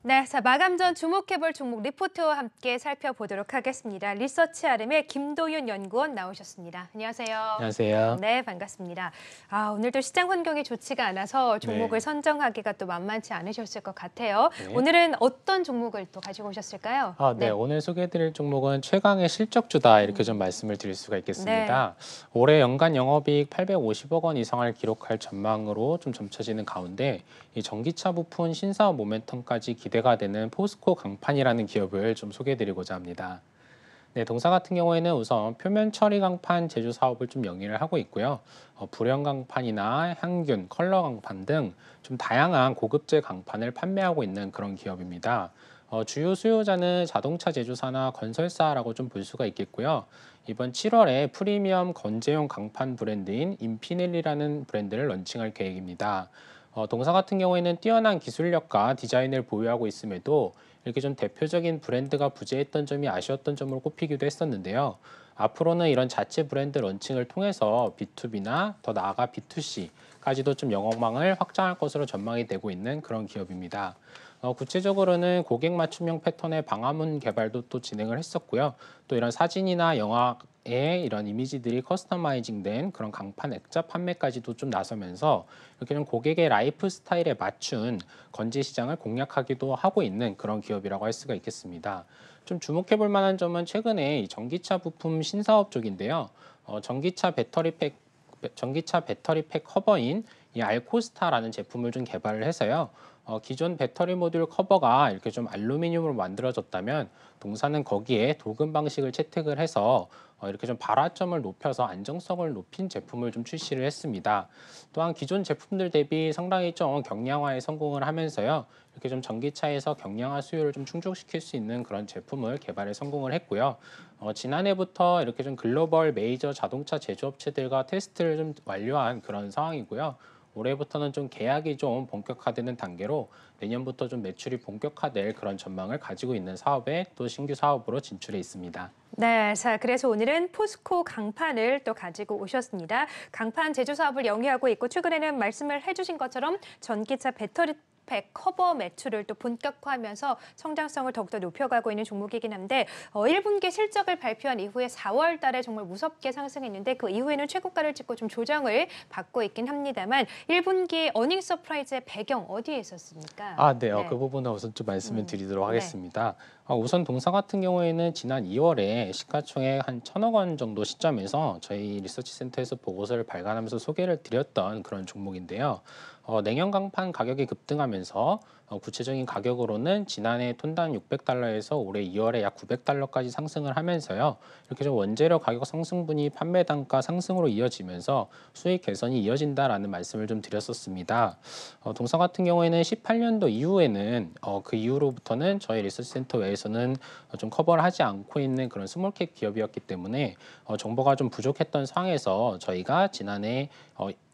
네, 자 마감 전 주목해볼 종목 리포트와 함께 살펴보도록 하겠습니다. 리서치 RM의 김도윤 연구원 나오셨습니다. 안녕하세요. 안녕하세요. 네, 반갑습니다. 오늘도 시장 환경이 좋지가 않아서 종목을 네. 선정하기가 또 만만치 않으셨을 것 같아요. 네. 오늘은 어떤 종목을 또 가지고 오셨을까요? 네. 오늘 소개해드릴 종목은 최강의 실적주다 이렇게 좀 말씀을 드릴 수가 네. 있겠습니다. 올해 연간 영업이익 850억 원 이상을 기록할 전망으로 좀 점쳐지는 가운데 이 전기차 부품 신사업 모멘텀까지 기대가 되는 포스코 강판이라는 기업을 좀 소개해드리고자 합니다. 네, 동사 같은 경우에는 우선 표면 처리 강판 제조 사업을 좀 영위를 하고 있고요. 불연 강판이나 향균, 컬러 강판 등 좀 다양한 고급재 강판을 판매하고 있는 그런 기업입니다. 주요 수요자는 자동차 제조사나 건설사라고 좀 볼 수가 있겠고요. 이번 7월에 프리미엄 건재용 강판 브랜드인 인피넬리라는 브랜드를 런칭할 계획입니다. 동사 같은 경우에는 뛰어난 기술력과 디자인을 보유하고 있음에도 이렇게 좀 대표적인 브랜드가 부재했던 점이 아쉬웠던 점으로 꼽히기도 했었는데요. 앞으로는 이런 자체 브랜드 런칭을 통해서 B2B나 더 나아가 B2C까지도 좀 영업망을 확장할 것으로 전망이 되고 있는 그런 기업입니다. 구체적으로는 고객 맞춤형 패턴의 방화문 개발도 또 진행을 했었고요. 또 이런 사진이나 영화의 이런 이미지들이 커스터마이징된 그런 강판 액자 판매까지도 좀 나서면서 이렇게 좀 고객의 라이프 스타일에 맞춘 건재 시장을 공략하기도 하고 있는 그런 기업이라고 할 수가 있겠습니다. 좀 주목해 볼 만한 점은 최근에 이 전기차 부품 신사업 쪽인데요. 전기차 배터리 팩 커버인 이 알코스타라는 제품을 좀 개발을 해서요. 기존 배터리 모듈 커버가 이렇게 좀 알루미늄으로 만들어졌다면 동사는 거기에 도금 방식을 채택을 해서 이렇게 좀 발화점을 높여서 안정성을 높인 제품을 좀 출시를 했습니다. 또한 기존 제품들 대비 상당히 좀 경량화에 성공을 하면서요. 이렇게 좀 전기차에서 경량화 수요를 좀 충족시킬 수 있는 그런 제품을 개발에 성공을 했고요. 지난해부터 이렇게 좀 글로벌 메이저 자동차 제조업체들과 테스트를 좀 완료한 그런 상황이고요. 올해부터는 좀 계약이 좀 본격화되는 단계로 내년부터 좀 매출이 본격화될 그런 전망을 가지고 있는 사업에 또 신규 사업으로 진출해 있습니다. 네, 자 그래서 오늘은 포스코 강판을 또 가지고 오셨습니다. 강판 제조 사업을 영위하고 있고 최근에는 말씀을 해주신 것처럼 전기차 배터리 팩 커버 매출을 또 본격화하면서 성장성을 더욱더 높여가고 있는 종목이긴 한데 1분기 실적을 발표한 이후에 4월 달에 정말 무섭게 상승했는데 그 이후에는 최고가를 찍고 좀 조정을 받고 있긴 합니다만 1분기 어닝 서프라이즈의 배경 어디에 있었습니까? 네. 네. 그 부분은 우선 좀 말씀을 드리도록 네. 하겠습니다. 우선 동사 같은 경우에는 지난 2월에 시가총액 한 1,000억 원 정도 시점에서 저희 리서치 센터에서 보고서를 발간하면서 소개를 드렸던 그런 종목인데요. 냉형 강판 가격이 급등하면서 구체적인 가격으로는 지난해 톤당 600달러에서 올해 2월에 약 900달러까지 상승을 하면서요. 이렇게 좀 원재료 가격 상승분이 판매 단가 상승으로 이어지면서 수익 개선이 이어진다라는 말씀을 좀 드렸었습니다. 동사 같은 경우에는 18년도 이후에는 그 이후로부터는 저희 리서치 센터 외에서는 좀 커버를 하지 않고 있는 그런 스몰캡 기업이었기 때문에 정보가 좀 부족했던 상황에서 저희가 지난해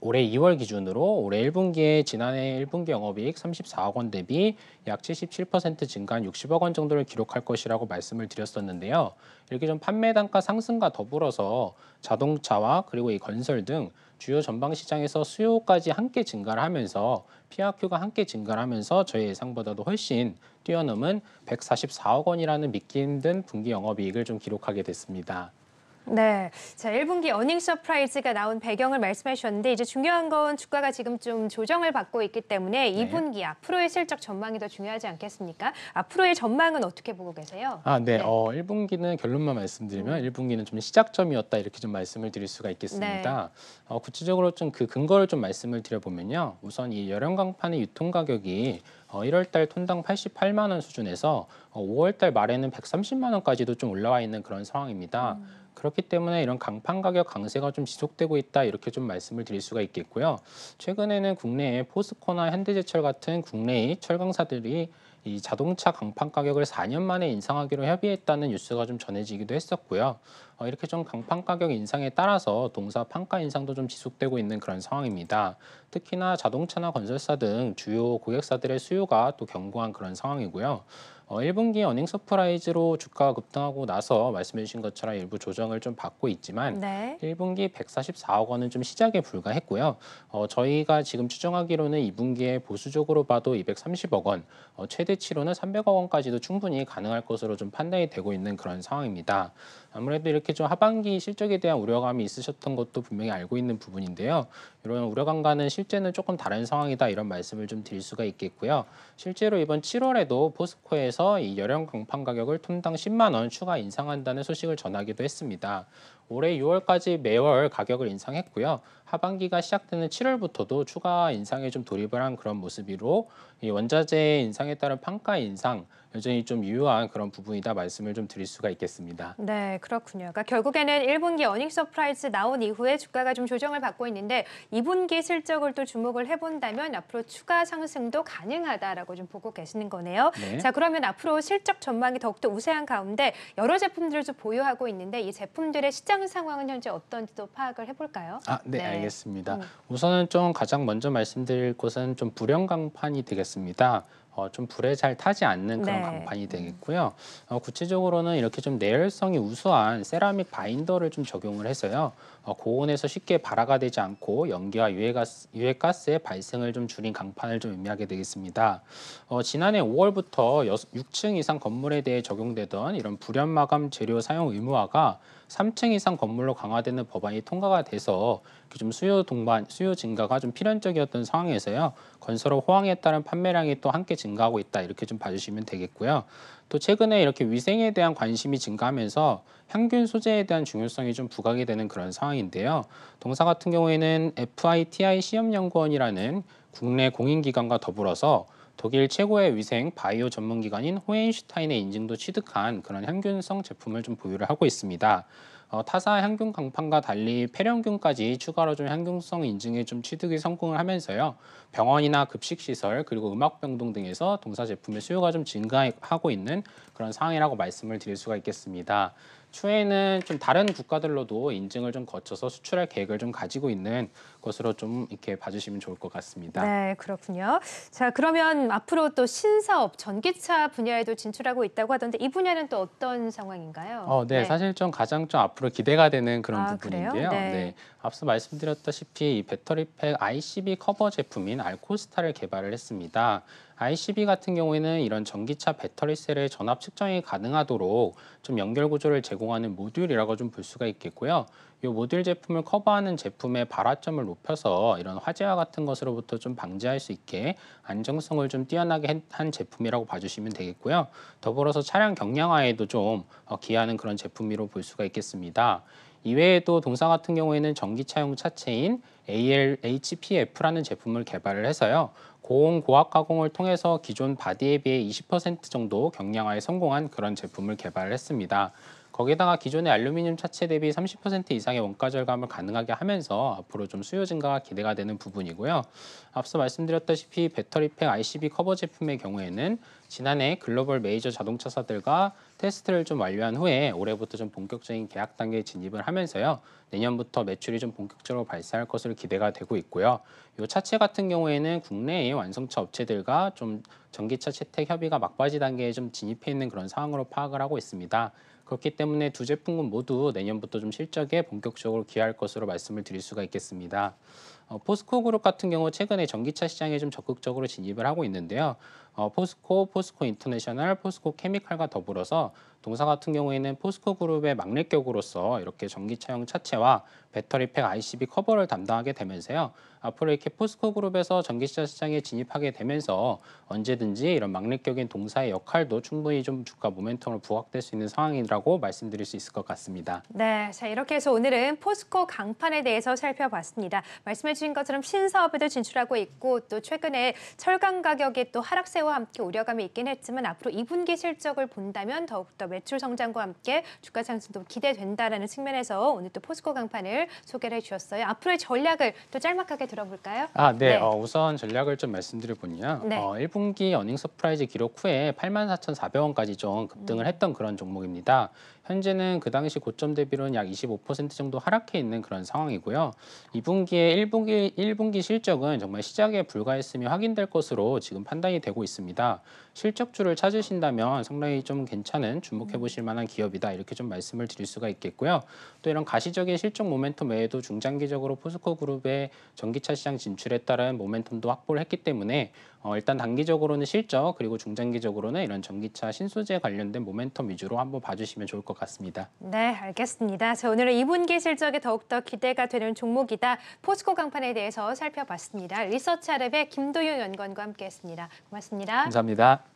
올해 2월 기준으로 올해 1분기에 지난해 1분기 영업이익 34억 원 대비 약 77% 증가한 60억 원 정도를 기록할 것이라고 말씀을 드렸었는데요. 이렇게 좀 판매 단가 상승과 더불어서 자동차와 그리고 이 건설 등 주요 전방 시장에서 수요까지 함께 증가를 하면서 PRQ가 함께 증가를 하면서 저희 예상보다도 훨씬 뛰어넘은 144억 원이라는 믿기 힘든 분기 영업이익을 좀 기록하게 됐습니다. 네, 자 1분기 어닝 서프라이즈가 나온 배경을 말씀해 주셨는데 이제 중요한 건 주가가 지금 좀 조정을 받고 있기 때문에 네. 2분기 앞으로의 실적 전망이 더 중요하지 않겠습니까? 앞으로의 전망은 어떻게 보고 계세요? 네. 네. 1분기는 결론만 말씀드리면 1분기는 좀 시작점이었다 이렇게 좀 말씀을 드릴 수가 네. 있겠습니다. 구체적으로 좀 그 근거를 좀 말씀을 드려보면요. 우선 이 열형 강판의 유통 가격이 1월 달 톤당 88만 원 수준에서 5월 달 말에는 130만 원까지도 좀 올라와 있는 그런 상황입니다. 그렇기 때문에 이런 강판 가격 강세가 좀 지속되고 있다 이렇게 좀 말씀을 드릴 수가 있겠고요. 최근에는 국내에 포스코나 현대제철 같은 국내의 철강사들이 이 자동차 강판 가격을 4년 만에 인상하기로 협의했다는 뉴스가 좀 전해지기도 했었고요. 이렇게 좀 강판 가격 인상에 따라서 동사 판가 인상도 좀 지속되고 있는 그런 상황입니다. 특히나 자동차나 건설사 등 주요 고객사들의 수요가 또 견고한 그런 상황이고요. 1분기 어닝 서프라이즈로 주가가 급등하고 나서 말씀해 주신 것처럼 일부 조정을 좀 받고 있지만 네. 1분기 144억 원은 좀 시작에 불과했고요. 저희가 지금 추정하기로는 2분기에 보수적으로 봐도 230억 원, 최대치로는 300억 원까지도 충분히 가능할 것으로 좀 판단이 되고 있는 그런 상황입니다. 아무래도 이렇게 좀 하반기 실적에 대한 우려감이 있으셨던 것도 분명히 알고 있는 부분인데요. 이런 우려감과는 실제는 조금 다른 상황이다 이런 말씀을 좀 드릴 수가 있겠고요. 실제로 이번 7월에도 포스코에서 이 열형 강판 가격을 톤당 10만 원 추가 인상한다는 소식을 전하기도 했습니다. 올해 6월까지 매월 가격을 인상했고요. 하반기가 시작되는 7월부터도 추가 인상에 좀 돌입을 한 그런 모습으로 이 원자재 인상에 따른 판가 인상 여전히 좀 유효한 그런 부분이다 말씀을 좀 드릴 수가 있겠습니다. 네, 그렇군요. 그러니까 결국에는 1분기 어닝 서프라이즈 나온 이후에 주가가 좀 조정을 받고 있는데 2분기 실적을 또 주목을 해본다면 앞으로 추가 상승도 가능하다라고 좀 보고 계시는 거네요. 네. 자, 그러면 앞으로 실적 전망이 더욱더 우세한 가운데 여러 제품들을 좀 보유하고 있는데 이 제품들의 시장 상황은 현재 어떤지도 파악을 해볼까요? 네, 알겠습니다. 음. 우선은 좀 가장 먼저 말씀드릴 것은 좀 불연 강판이 되겠습니다. 좀 불에 잘 타지 않는 그런 네. 강판이 되겠고요. 구체적으로는 이렇게 좀 내열성이 우수한 세라믹 바인더를 좀 적용을 해서요. 고온에서 쉽게 발화가 되지 않고 연기와 유해가스의 발생을 좀 줄인 강판을 좀 의미하게 되겠습니다. 지난해 5월부터 6층 이상 건물에 대해 적용되던 이런 불연 마감 재료 사용 의무화가 3층 이상 건물로 강화되는 법안이 통과가 돼서 좀 수요 증가가 좀 필연적이었던 상황에서요. 건설업 호황에 따른 판매량이 또 함께 증가하고 있다. 이렇게 좀 봐주시면 되겠고요. 또 최근에 이렇게 위생에 대한 관심이 증가하면서 향균 소재에 대한 중요성이 좀 부각이 되는 그런 상황인데요. 동사 같은 경우에는 FITI 시험연구원이라는 국내 공인기관과 더불어서 독일 최고의 위생 바이오 전문기관인 호헨슈타인의 인증도 취득한 그런 향균성 제품을 좀 보유를 하고 있습니다. 타사 향균 강판과 달리 폐렴균까지 추가로 좀 향균성 인증에 좀 취득이 성공을 하면서요. 병원이나 급식시설 그리고 음악병동 등에서 동사 제품의 수요가 좀 증가하고 있는 그런 상황이라고 말씀을 드릴 수가 있겠습니다. 추후에는 좀 다른 국가들로도 인증을 좀 거쳐서 수출할 계획을 좀 가지고 있는 것으로 좀 이렇게 봐주시면 좋을 것 같습니다. 네, 그렇군요. 자, 그러면 앞으로 또 신사업, 전기차 분야에도 진출하고 있다고 하던데 이 분야는 또 어떤 상황인가요? 네, 사실 좀 가장 좀 앞으로 기대가 되는 그런 그래요? 부분인데요. 네. 앞서 말씀드렸다시피 이 배터리팩 ICB 커버 제품인 알코스타를 개발을 했습니다. ICB 같은 경우에는 이런 전기차 배터리 셀의 전압 측정이 가능하도록 좀 연결 구조를 제공하는 모듈이라고 좀 볼 수가 있겠고요. 이 모듈 제품을 커버하는 제품의 발화점을 높여서 이런 화재와 같은 것으로부터 좀 방지할 수 있게 안정성을 좀 뛰어나게 한 제품이라고 봐주시면 되겠고요. 더불어서 차량 경량화에도 좀 기여하는 그런 제품으로 볼 수가 있겠습니다. 이외에도 동사 같은 경우에는 전기차용 차체인 ALHPF라는 제품을 개발을 해서요. 고온 고압 가공을 통해서 기존 바디에 비해 20% 정도 경량화에 성공한 그런 제품을 개발을 했습니다. 거기다가 기존의 알루미늄 차체 대비 30% 이상의 원가 절감을 가능하게 하면서 앞으로 좀 수요 증가가 기대가 되는 부분이고요. 앞서 말씀드렸다시피 배터리팩 ICB 커버 제품의 경우에는 지난해 글로벌 메이저 자동차사들과 테스트를 좀 완료한 후에 올해부터 좀 본격적인 계약 단계에 진입을 하면서요. 내년부터 매출이 좀 본격적으로 발생할 것으로 기대가 되고 있고요. 이 차체 같은 경우에는 국내의 완성차 업체들과 좀 전기차 채택 협의가 막바지 단계에 좀 진입해 있는 그런 상황으로 파악을 하고 있습니다. 그렇기 때문에 두 제품군 모두 내년부터 좀 실적에 본격적으로 기여할 것으로 말씀을 드릴 수가 있겠습니다. 포스코 그룹 같은 경우 최근에 전기차 시장에 좀 적극적으로 진입을 하고 있는데요. 포스코 인터내셔널, 포스코 케미칼과 더불어서 동사 같은 경우에는 포스코 그룹의 막내격으로서 이렇게 전기차용 차체와 배터리팩 ICB 커버를 담당하게 되면서요. 앞으로 이렇게 포스코 그룹에서 전기차 시장에 진입하게 되면서 언제든지 이런 막내격인 동사의 역할도 충분히 좀 주가 모멘텀으로 부각될 수 있는 상황이라고 말씀드릴 수 있을 것 같습니다. 네, 자 이렇게 해서 오늘은 포스코 강판에 대해서 살펴봤습니다. 말씀해주신 것처럼 신사업에도 진출하고 있고 또 최근에 철강 가격의 또 하락세와 함께 우려감이 있긴 했지만 앞으로 2분기 실적을 본다면 더욱더 매출 성장과 함께 주가 상승도 기대된다라는 측면에서 오늘 또 포스코 강판을 소개를 해주셨어요. 앞으로의 전략을 또 짤막하게 들어볼까요? 네. 우선 전략을 좀 말씀드려보면요. 네. 1분기 어닝 서프라이즈 기록 후에 84,400원까지 좀 급등을 했던 그런 종목입니다. 현재는 그 당시 고점 대비로는 약 25% 정도 하락해 있는 그런 상황이고요. 2분기에 1분기 실적은 정말 시작에 불과했으며 확인될 것으로 지금 판단이 되고 있습니다. 실적주를 찾으신다면 상당히 좀 괜찮은 주목해 보실 만한 기업이다 이렇게 좀 말씀을 드릴 수가 있겠고요. 또 이런 가시적인 실적 모멘텀 외에도 중장기적으로 포스코 그룹의 전기차 시장 진출에 따른 모멘텀도 확보를 했기 때문에 일단 단기적으로는 실적 그리고 중장기적으로는 이런 전기차 신소재 관련된 모멘텀 위주로 한번 봐주시면 좋을 것 같습니다. 네, 알겠습니다. 자, 오늘은 2분기 실적이 더욱더 기대가 되는 종목이다. 포스코 강판에 대해서 살펴봤습니다. 리서치아랩의 김도윤 연구원과 함께했습니다. 고맙습니다. 감사합니다.